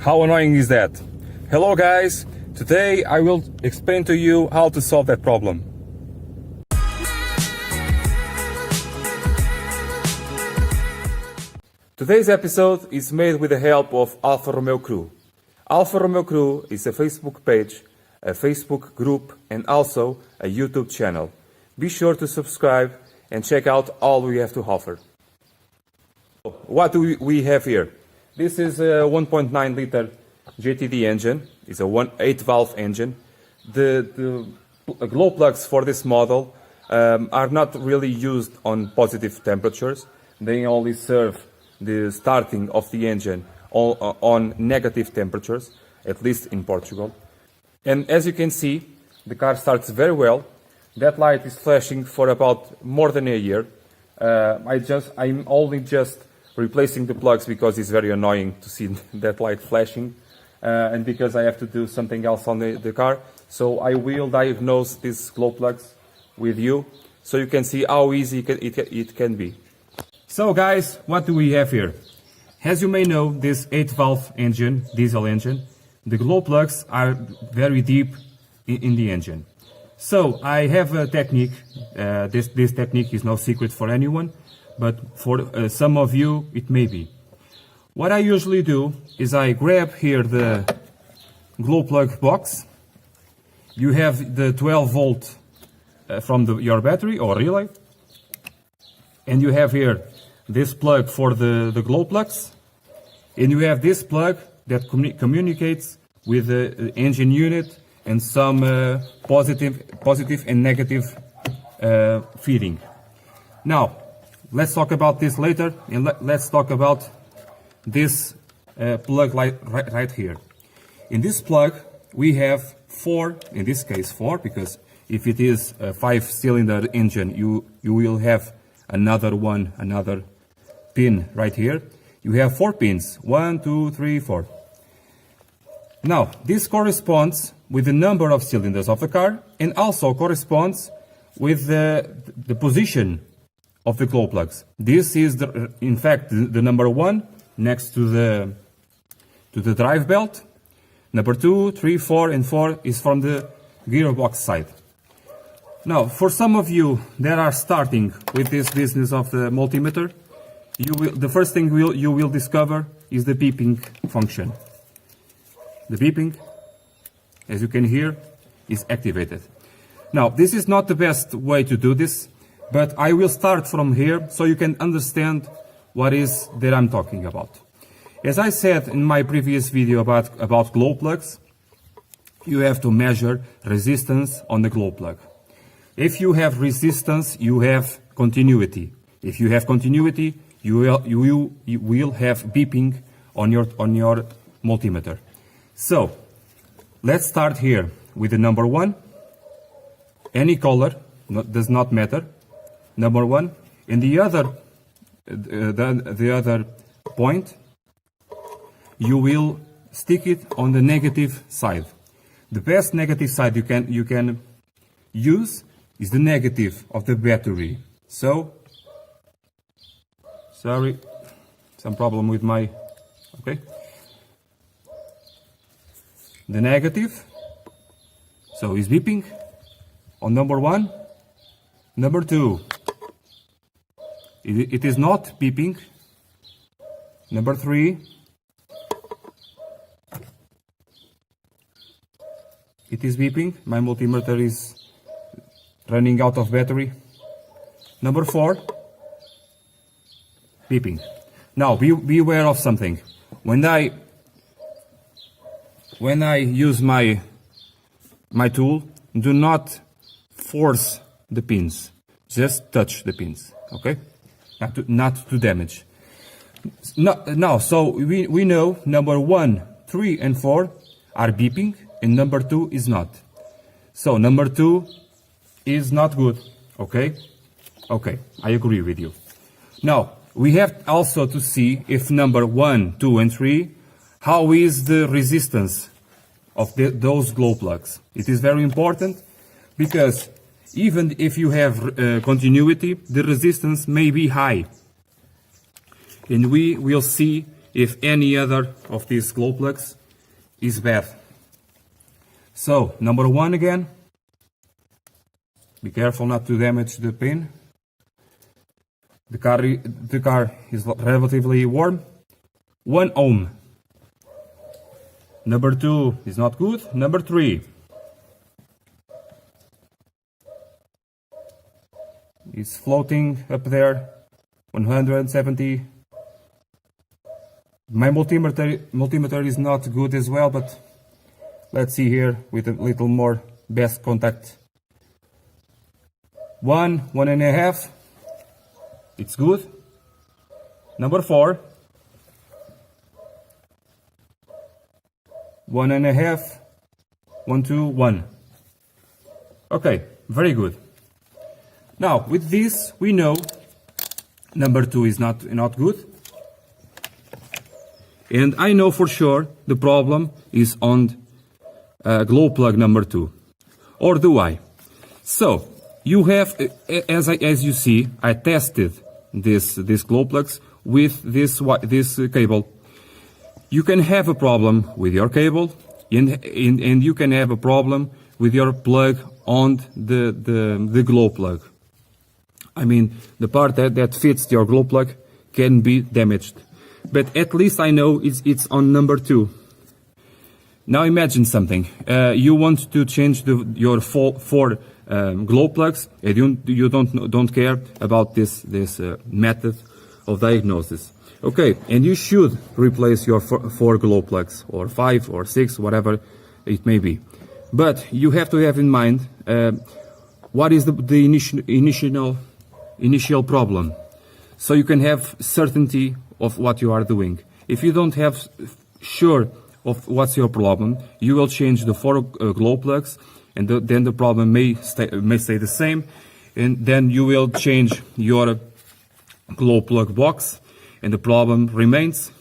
How annoying is that? Hello guys, today I will explain to you how to solve that problem. Today's episode is made with the help of Alfa Romeo Crew. Alfa Romeo Crew is a Facebook page, a Facebook group and also a YouTube channel. Be sure to subscribe and check out all we have to offer. What do we have here? This is a 1.9 liter JTD engine. It's a 8-valve engine. The glow plugs for this model are not really used on positive temperatures. They only serve the starting of the engine on negative temperatures, at least in Portugal. And as you can see, the car starts very well. That light is flashing for about more than a year. I'm only just replacing the plugs because it's very annoying to see that light flashing, and because I have to do something else on the car. So I will diagnose these glow plugs with you so you can see how easy it can be. So guys, what do we have here? As you may know, this 8-valve engine, diesel engine, the glow plugs are very deep in the engine. So I have a technique. This technique is no secret for anyone, but for some of you it may be. What I usually do is I grab here the glow plug box. You have the 12 volt from your battery or relay, and you have here this plug for the glow plugs, and you have this plug that communicates with the engine unit and some positive and negative feeding. Now, let's talk about this later, and let's talk about this plug right here. In this plug, we have in this case four, because if it is a 5-cylinder engine, you will have another pin right here. You have 4 pins, 1, 2, 3, 4. Now, this corresponds with the number of cylinders of the car and also corresponds with the position of the glow plugs. This is, in fact, the number 1 next to the drive belt. Number 2, 3, 4, and 4 is from the gearbox side. Now, for some of you that are starting with this business of the multimeter, the first thing you will discover is the beeping function. The beeping, as you can hear, is activated. Now, this is not the best way to do this, but I will start from here so you can understand what is that I'm talking about. As I said in my previous video about glow plugs, you have to measure resistance on the glow plug. If you have resistance, you have continuity. If you have continuity, you will have beeping on your multimeter. So, let's start here with the number 1. Any color does not matter. Number 1. And the other point, you will stick it on the negative side. The best negative side you can use is the negative of the battery. So, sorry, some problem with my, okay. The negative, so is beeping on number 1. Number 2, it is not beeping. Number 3, it is beeping. My multimeter is running out of battery. Number 4, beeping. Now be aware of something. When I use my tool, do not force the pins. Just touch the pins, okay? Not to damage. Now, so we know number 1, 3, and 4 are beeping, and number 2 is not. So number 2 is not good, okay? Okay, I agree with you. Now, we have also to see if number 1, 2, and 3, how is the resistance of those glow plugs. It is very important because even if you have continuity, the resistance may be high. And we will see if any other of these glow plugs is bad. So, number 1 again. Be careful not to damage the pin. The car is relatively warm. 1 ohm. Number 2 is not good. Number 3 is floating up there. 170. My multimeter is not good as well, but let's see here with a little more best contact. 1.5. It's good. Number 4. 1.5. 1, 2, 1. Okay, very good. Now, with this, we know number 2 is not good. And I know for sure the problem is on glow plug number 2. Or do I? So, you have, as you see, I tested this glow plugs with this cable. You can have a problem with your cable, and you can have a problem with your plug on the glow plug. I mean, the part that fits your glow plug can be damaged. But at least I know it's on number 2. Now imagine something. You want to change your four glow plugs, and you don't care about this method of diagnosis. Okay, and you should replace your four glow plugs, or 5 or 6, whatever it may be. But you have to have in mind what is the initial problem, so you can have certainty of what you are doing. If you don't have sure of what's your problem, you will change the 4 glow plugs, and then the problem may stay the same, and then you will change your glow plug box, and the problem remains.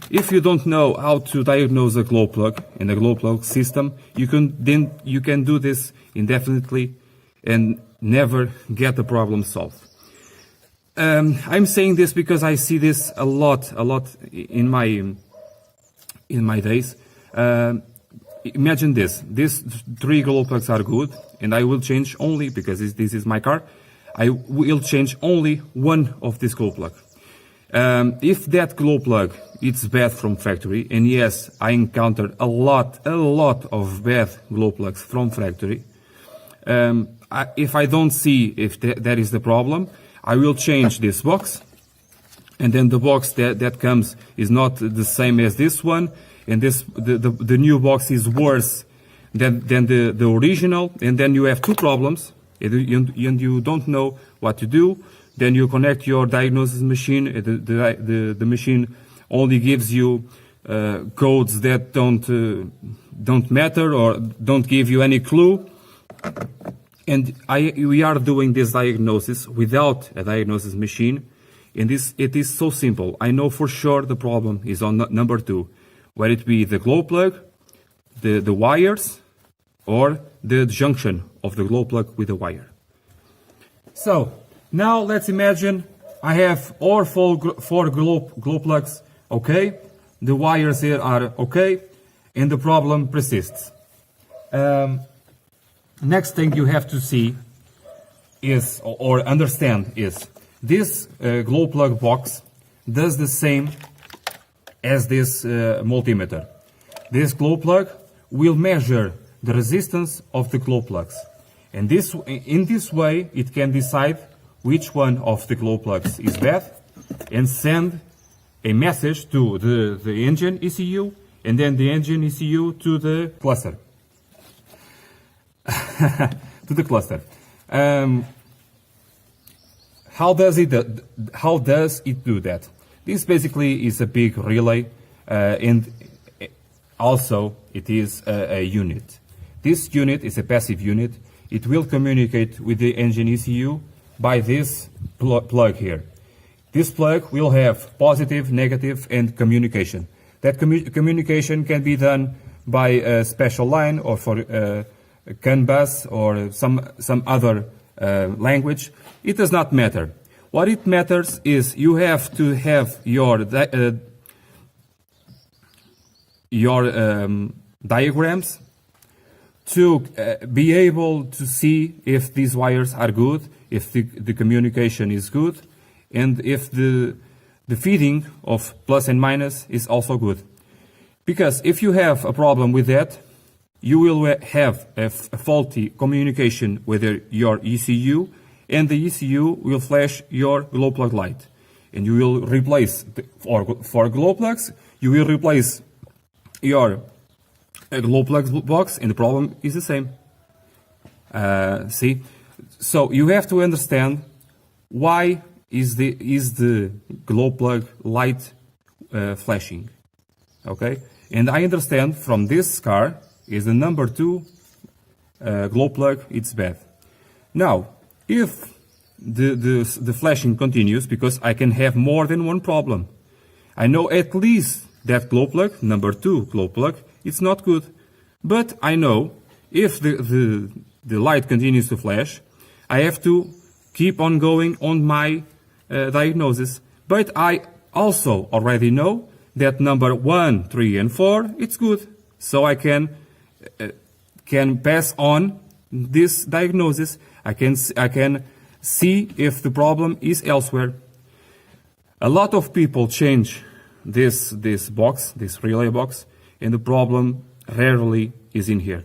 If you don't know how to diagnose a glow plug and a glow plug system, you can do this indefinitely and never get the problem solved. I'm saying this because I see this a lot in my days. Imagine this. These 3 glow plugs are good, and I will change only, because this is my car, I will change only one of this glow plug. If that glow plug is bad from factory, and yes, I encountered a lot of bad glow plugs from factory, if I don't see if that is the problem, I will change this box, and then the box that comes is not the same as this one, and the new box is worse than the original, and then you have 2 problems, and you don't know what to do. Then you connect your diagnosis machine. The machine only gives you codes that don't matter or don't give you any clue. And we are doing this diagnosis without a diagnosis machine. And it is so simple. I know for sure the problem is on number 2, whether it be the glow plug, the wires, or the junction of the glow plug with the wire. So, now let's imagine I have all 4 glow plugs okay, the wires here are okay, and the problem persists. Next thing you have to see is, or understand is, this glow plug box does the same as this multimeter. This glow plug will measure the resistance of the glow plugs, and in this way it can decide which one of the glow plugs is bad and send a message to the engine ECU, and then the engine ECU to the cluster. To the cluster. How does it do that? This basically is a big relay, and also it is a unit. This unit is a passive unit. It will communicate with the engine ECU by this plug here. This plug will have positive, negative, and communication. That communication can be done by a special line, or for CAN bus, or some other language. It does not matter. What it matters is you have to have your your diagrams to be able to see if these wires are good, if the communication is good, and if the feeding of plus and minus is also good. Because if you have a problem with that, you will have a faulty communication with your ECU, and the ECU will flash your glow plug light. And you will replace, for glow plugs, you will replace your glow plug box, and the problem is the same. See? So you have to understand why is the glow plug light flashing. Okay? And I understand from this car is the number 2 glow plug, it's bad. Now, if the flashing continues, because I can have more than one problem. I know at least that glow plug, number 2 glow plug, it's not good. But I know if the light continues to flash, I have to keep on going on my diagnosis. But I also already know that number 1, 3, and 4, it's good. So I can pass on this diagnosis. I can see if the problem is elsewhere. A lot of people change this box, this relay box, and the problem rarely is in here.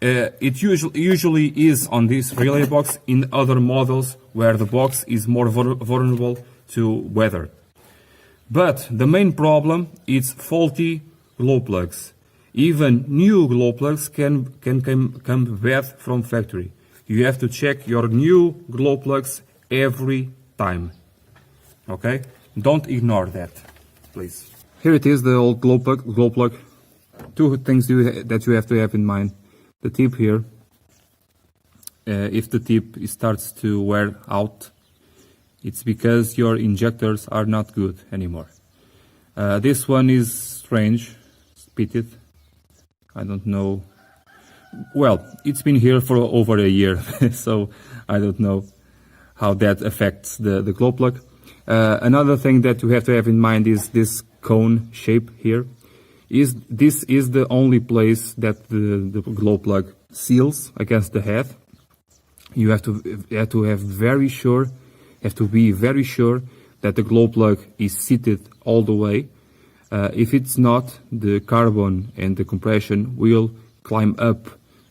It usually is on this relay box in other models where the box is more vulnerable to weather. But the main problem is faulty glow plugs. Even new glow plugs can come bad from factory. You have to check your new glow plugs every time. Okay? Don't ignore that, please. Here it is, the old glow plug. Two things that you have to have in mind. The tip here, if the tip starts to wear out, it's because your injectors are not good anymore. This one is strange, it's pitted. I don't know. Well, it's been here for over a year, so I don't know how that affects the glow plug. Another thing that you have to have in mind is this cone shape here. This is the only place that the glow plug seals against the head. You have to be very sure that the glow plug is seated all the way. If it's not, the carbon and the compression will climb up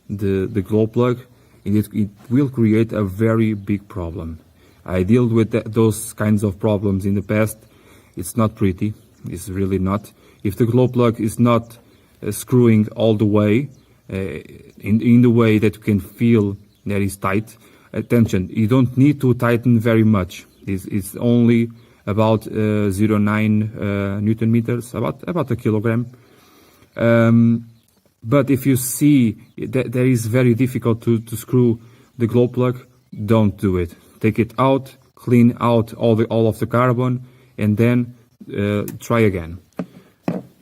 the glow plug, and it will create a very big problem. I dealt with those kinds of problems in the past. It's not pretty. It's really not. If the glow plug is not screwing all the way, in the way that you can feel that is tight, attention, you don't need to tighten very much. It's only about 0.9 Newton meters, about a kilogram. But if you see that is very difficult to screw the glow plug, don't do it. Take it out, clean out all of the carbon, and then try again.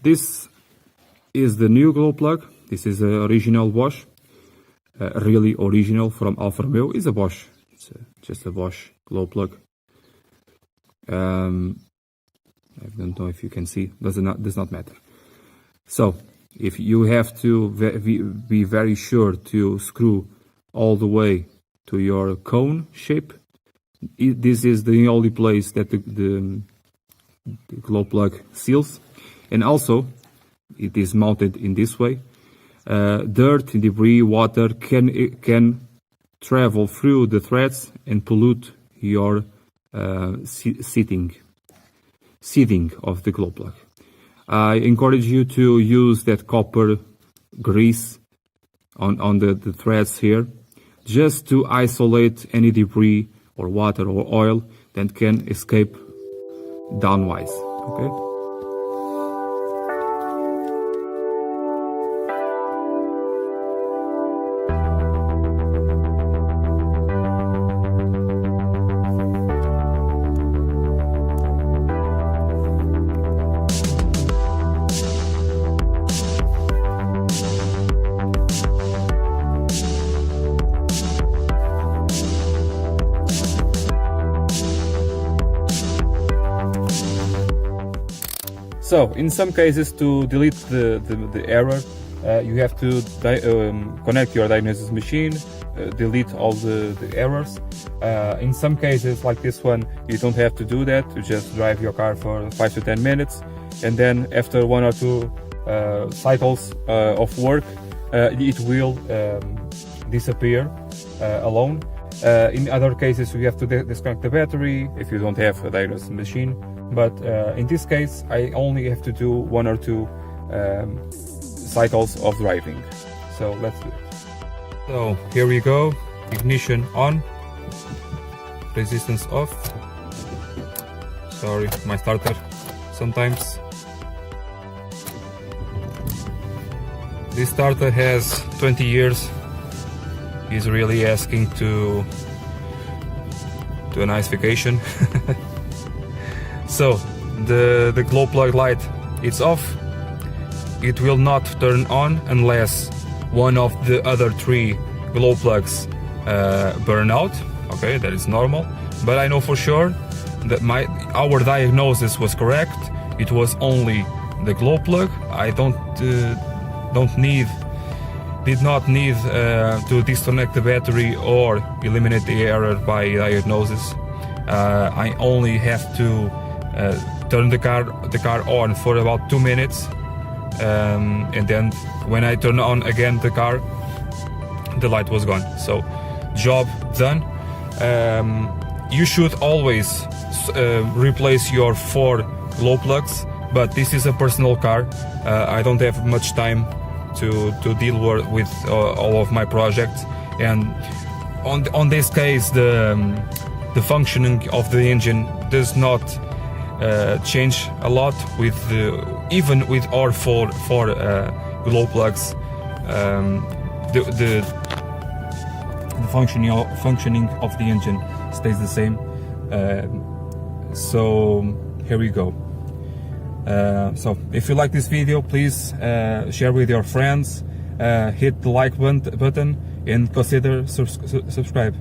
This is the new glow plug. This is an original Bosch, really original from Alfa Romeo. It's a Bosch. It's just a Bosch glow plug. I don't know if you can see. Does not matter. So if you have to be very sure to screw all the way to your cone shape, this is the only place that the glow plug seals. And also, it is mounted in this way. Dirt, debris, water can travel through the threads and pollute your seating of the glow plug. I encourage you to use that copper grease on the threads here, just to isolate any debris or water or oil that can escape downwise. Okay. So in some cases, to delete the error, you have to connect your diagnosis machine, delete all the errors. In some cases, like this one, you don't have to do that. You just drive your car for 5 to 10 minutes, and then after 1 or 2 cycles of work, it will disappear alone. In other cases, you have to disconnect the battery if you don't have a diagnosis machine. But in this case, I only have to do 1 or 2 cycles of driving. So let's do it. So here we go. Ignition on. Resistance off. Sorry, my starter sometimes. This starter has 20 years. He's really asking to a nice vacation. So the glow plug light is off. It will not turn on unless one of the other 3 glow plugs burn out. Okay, that is normal. But I know for sure that our diagnosis was correct. It was only the glow plug. I did not need to disconnect the battery or eliminate the error by diagnosis. I only have to turn the car on for about 2 minutes, and then when I turn on again the car, the light was gone. So job done. You should always replace your 4 glow plugs, but this is a personal car. I don't have much time to deal with all of my projects, and on this case the functioning of the engine does not change a lot with even with our 4 glow plugs. The functioning of the engine stays the same. So here we go. So if you like this video, please share with your friends, hit the like button and consider subscribe.